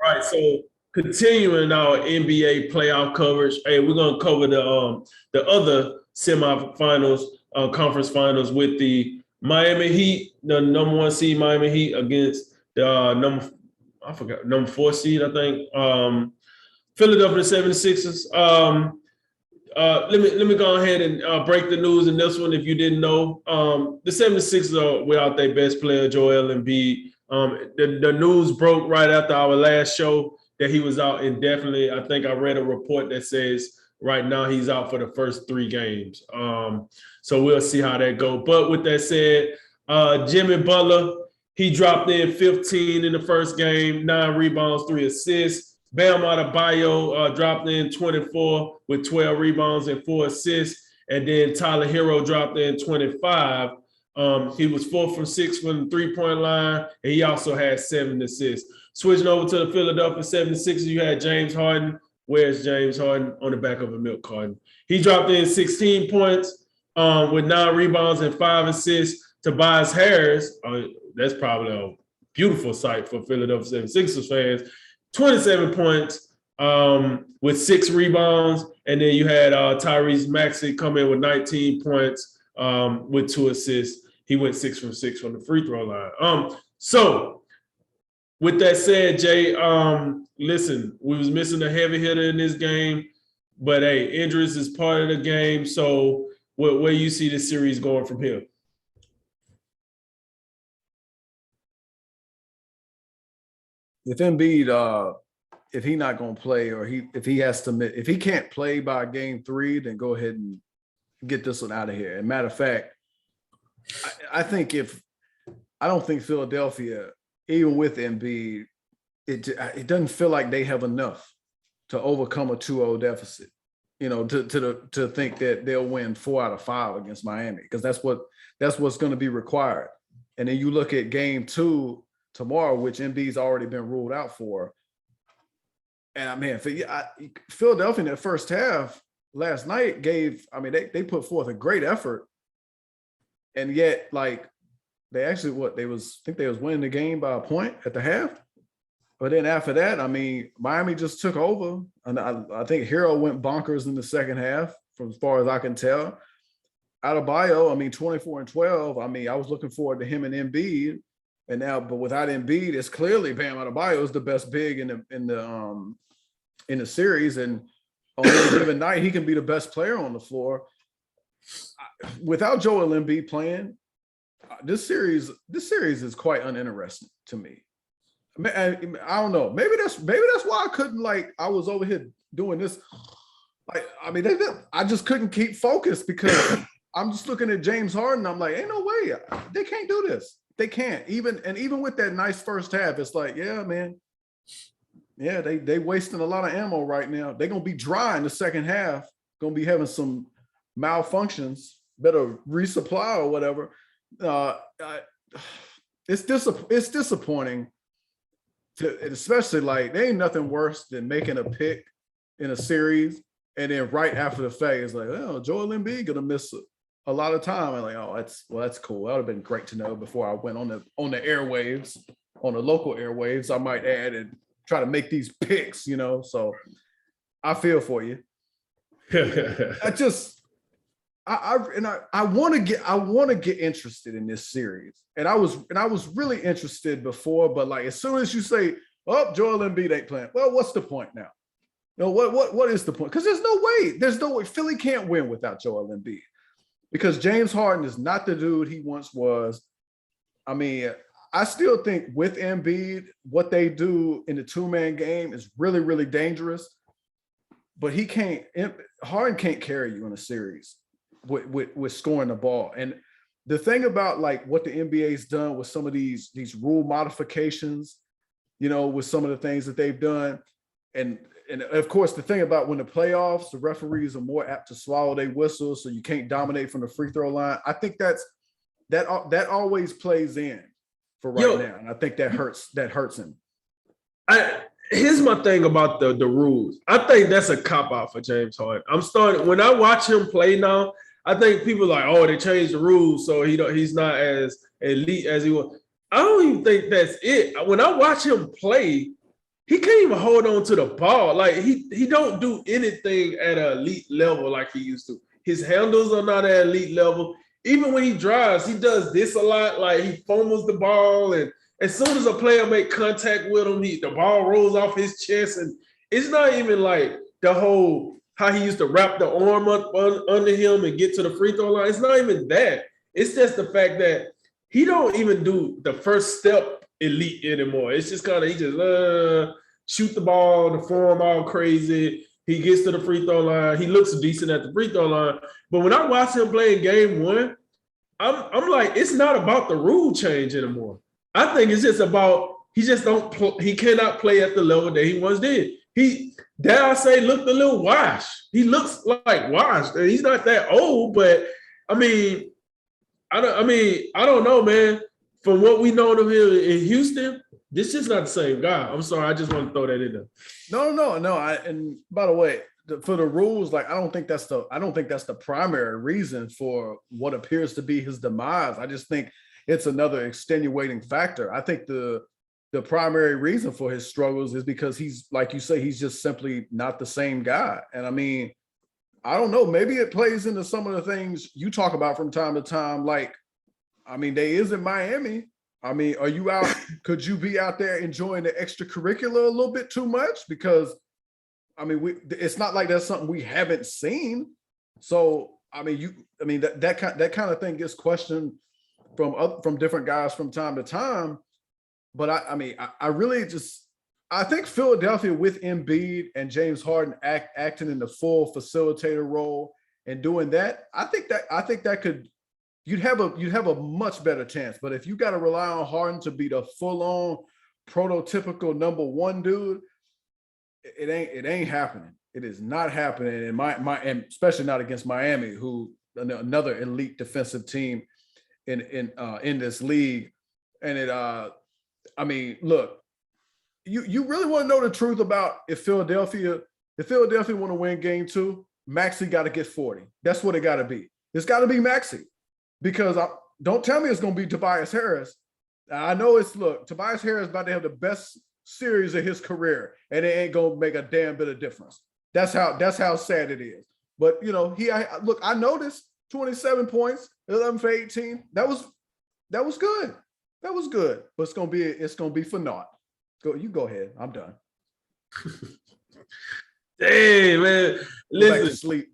All right, so continuing our NBA playoff coverage, hey, we're gonna cover the other semifinals, conference finals with the Miami Heat, the number one seed Miami Heat against the number four seed, I think, Philadelphia 76ers. Let me go ahead and break the news in this one if you didn't know. The 76ers are without their best player, Joel Embiid. The news broke right after our last show that he was out indefinitely. I think I read a report that says right now he's out for the first 3 games. So we'll see how that goes. But with that said, Jimmy Butler, he dropped in 15 in the first game, 9 rebounds, 3 assists. Bam Adebayo dropped in 24 with 12 rebounds and 4 assists. And then Tyler Hero dropped in 25. He was 4 from 6 from the 3-point line, and he also had 7 assists. Switching over to the Philadelphia 76ers, you had James Harden. Where's James Harden? On the back of a milk carton. He dropped in 16 points with 9 rebounds and 5 assists. Tobias Harris, that's probably a beautiful sight for Philadelphia 76ers fans. 27 points with 6 rebounds. And then you had Tyrese Maxey come in with 19 points with 2 assists. He went 6 from 6 from the free throw line. So with that said, Jay, listen, we was missing a heavy hitter in this game, but hey, injuries is part of the game. So where you see this series going from here? If Embiid, if he's not going to play, or if he can't play by game 3, then go ahead and get this one out of here. And matter of fact, I don't think Philadelphia, even with Embiid, it doesn't feel like they have enough to overcome a 2-0 deficit. You know, to think that they'll win 4 out of 5 against Miami, because that's what's going to be required. And then you look at game 2 tomorrow, which Embiid's already been ruled out for. And I mean, Philadelphia in that first half last night they put forth a great effort. And yet, like, they actually, they was winning the game by a point at the half. But then after that, I mean, Miami just took over. And I think Hero went bonkers in the second half, from as far as I can tell. Adebayo, I mean, 24 and 12. I mean, I was looking forward to him and Embiid. And now, but without Embiid, it's clearly Bam Adebayo is the best big in the series, and on any given night he can be the best player on the floor. Without Joel Embiid playing, this series is quite uninteresting to me. I don't know. Maybe that's why I couldn't, like, I was over here doing this. Like, I mean, I just couldn't keep focused, because I'm just looking at James Harden. I'm like, ain't no way they can't do this. They can't. Even with that nice first half, it's like, yeah, man. Yeah, they wasting a lot of ammo right now. They're gonna be dry in the second half, gonna be having some malfunctions, better resupply or whatever. It's disappointing, especially, like, there ain't nothing worse than making a pick in a series, and then right after the fact, it's like, oh, Joel Embiid gonna miss a lot of time. And like, oh, that's cool. That would have been great to know before I went on the airwaves, on the local airwaves, I might add, and try to make these picks, you know. So I feel for you. I want to get interested in this series. And I was really interested before, but like, as soon as you say, oh, Joel Embiid ain't playing, well, what's the point now? You know, what is the point? Because there's no way Philly can't win without Joel Embiid. Because James Harden is not the dude he once was. I mean, I still think with Embiid, what they do in the 2-man game is really, really dangerous. But Harden can't carry you in a series with scoring the ball. And the thing about, like, what the NBA's done with some of these rule modifications, you know, with some of the things that they've done, and of course, the thing about when the playoffs, the referees are more apt to swallow their whistles, so you can't dominate from the free throw line. I think that always plays in for right now, and I think that hurts him. Here's my thing about the rules. I think that's a cop out for James Harden. When I watch him play now, I think people are like, oh, they changed the rules, so he's not as elite as he was. I don't even think that's it. When I watch him play, he can't even hold on to the ball. Like he don't do anything at an elite level like he used to. His handles are not at elite level. Even when he drives, he does this a lot. Like he fumbles the ball, and as soon as a player make contact with him, the ball rolls off his chest, and it's not even like the whole how he used to wrap the arm up under him and get to the free throw line. It's not even that. It's just the fact that he don't even do the first step elite anymore. It's just kind of he just shoot the ball, the form all crazy. He gets to the free throw line. He looks decent at the free throw line. But when I watch him play in game one, I'm like, it's not about the rule change anymore. I think it's just about he just don't he cannot play at the level that he once did. He, dare I say, looked a little washed. He looks like washed. He's not that old, but I mean, I don't know, man. From what we know of him in Houston, this is not the same guy. I'm sorry, I just want to throw that in there. No. And by the way, for the rules, like I don't think that's the primary reason for what appears to be his demise. I just think it's another extenuating factor. I think the primary reason for his struggles is because he's, like you say, he's just simply not the same guy. And I mean, I don't know, maybe it plays into some of the things you talk about from time to time. Like, I mean, they is in Miami. I mean, are you out? Could you be out there enjoying the extracurricular a little bit too much? Because, I mean, it's not like that's something we haven't seen. So, I mean, that kind of thing gets questioned from different guys from time to time. But I really just, I think Philadelphia with Embiid and James Harden acting in the full facilitator role and doing that, I think that could, you'd have a much better chance. But if you got to rely on Harden to be the full-on prototypical number one dude, it ain't happening. It is not happening, and especially not against Miami, who another elite defensive team in this league. And I mean, look, you really want to know the truth about if Philadelphia want to win game two, Maxey got to get 40. That's what it got to be. It's got to be Maxey, because don't tell me it's going to be Tobias Harris. I know Tobias Harris about to have the best series of his career, and it ain't going to make a damn bit of difference. That's how sad it is. But I noticed 27 points, 11 for 18. That was good. That was good. But it's gonna be for naught. Go ahead. I'm done. Hey man, listen. Go back to sleep.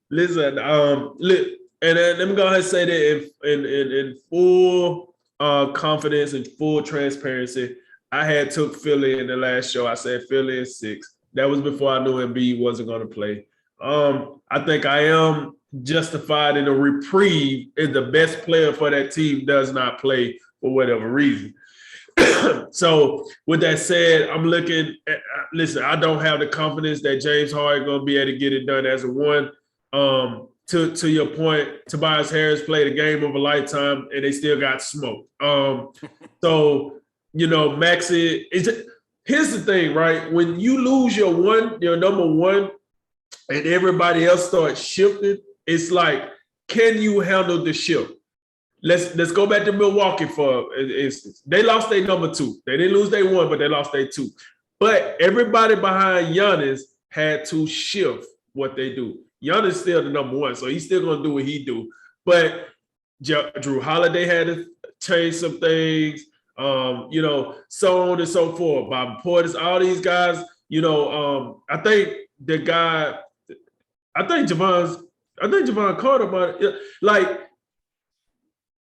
Listen, and then let me go ahead and say that in full confidence and full transparency, I had took Philly in the last show. I said Philly in 6. That was before I knew Embiid wasn't going to play. I think I am justified in a reprieve if the best player for that team does not play for whatever reason. So with that said, I'm looking at, listen, I don't have the confidence that James Harden going to be able to get it done as a one. To your point, Tobias Harris played a game of a lifetime and they still got smoked. So, Maxey, here's the thing, right? When you lose your number one, and everybody else starts shifting, it's like, can you handle the shift? Let's go back to Milwaukee for instance. They lost their number 2. They didn't lose their 1, but they lost their 2. But everybody behind Giannis had to shift what they do. Giannis still the number 1, so he's still going to do what he do. But Drew Holiday had to change some things, so on and so forth. Bob Portis, all these guys, I think Javon Carter, but like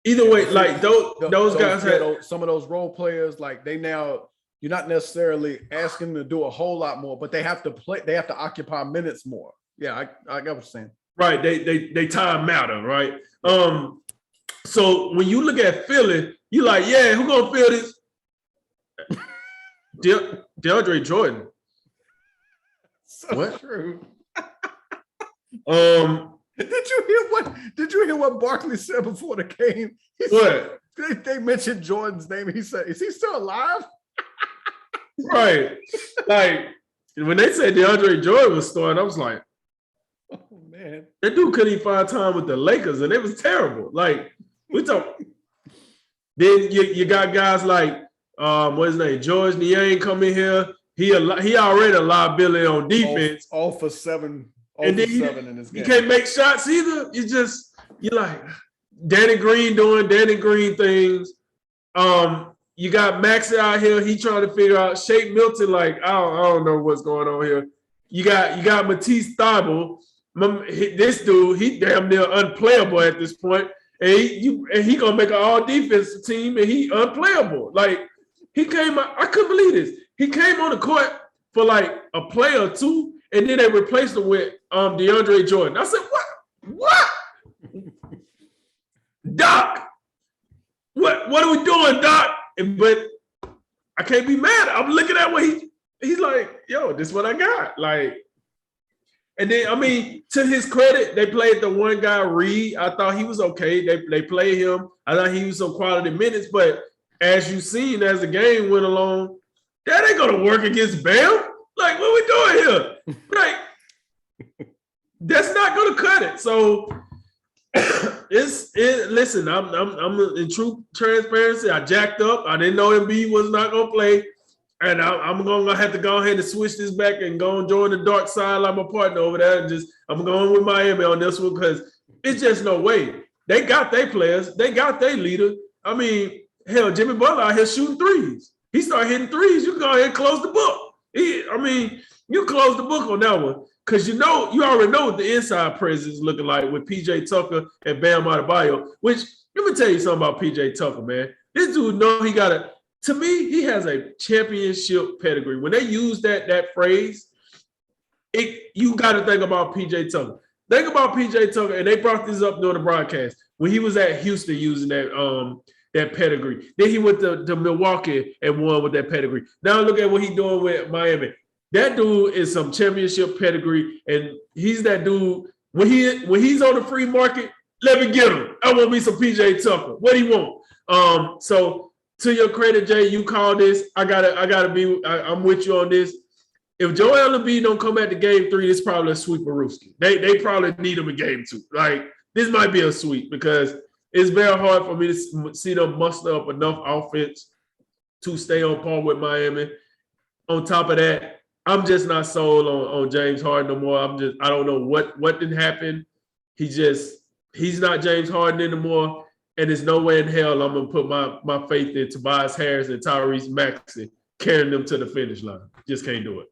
either way, like those guys had some of those role players, like you're not necessarily asking them to do a whole lot more, but they have to play, they have to occupy minutes more. Yeah, I got what you're saying. Right. They time matter, right? So when you look at Philly, you're like, yeah, who gonna fill this? DeAndre Jordan. So what? True. Did you hear what Barkley said before the game? What? They mentioned Jordan's name. He said, "Is he still alive?" Right. Like when they said DeAndre Jordan was starting, I was like, "Oh man, that dude couldn't even find time with the Lakers, and it was terrible." Like we talk. Then you got guys like What's his name? George Niang come in here. He already a liability on defense. All for 7, all And for then 7 in this you game. can't make shots either. You're like Danny Green doing Danny Green things. You got Maxey out here. He trying to figure out Shake Milton. Like I don't know what's going on here. You got Matisse Thybulle. This dude, he damn near unplayable at this point. And he gonna make an all defensive team, and he unplayable. Like he came out, I couldn't believe this. He came on the court for like a play or two, and then they replaced him with DeAndre Jordan. I said, what? Doc, what are we doing, Doc? But I can't be mad. I'm looking at what he's like, yo, this is what I got. Like, and then, I mean, to his credit, they played the one guy, Reed. I thought he was okay. They played him. I thought he was some quality minutes, but as you seen as the game went along, that ain't gonna work against Bam. Like, what we doing here? Like, that's not gonna cut it. So listen, I'm in true transparency. I jacked up. I didn't know Embiid was not gonna play. And I'm gonna have to go ahead and switch this back and go and join the dark side like my partner over there. And I'm going with Miami on this one because it's just no way. They got their players, they got their leader. I mean, hell, Jimmy Butler out here shooting threes. He started hitting threes. You go ahead and close the book. You close the book on that one. Because you already know what the inside presence is looking like with PJ Tucker and Bam Adebayo, which let me tell you something about PJ Tucker, man. This dude to me, he has a championship pedigree. When they use that phrase, you got to think about PJ Tucker. Think about PJ Tucker, and they brought this up during the broadcast when he was at Houston using that pedigree. Then he went to Milwaukee and won with that pedigree. Now look at what he's doing with Miami. That dude is some championship pedigree, and he's that dude. When he's on the free market, let me get him. I want me some PJ Tucker. What do you want? So to your credit, Jay, you call this. I'm with you on this. If Joel Embiid don't come back to game 3, it's probably a sweep of Rooski. They probably need him in game 2. Like this might be a sweep because it's very hard for me to see them muster up enough offense to stay on par with Miami. On top of that, I'm just not sold on James Harden no more. I don't know what didn't happen. He's not James Harden anymore. And there's no way in hell I'm gonna put my faith in Tobias Harris and Tyrese Maxey carrying them to the finish line. Just can't do it.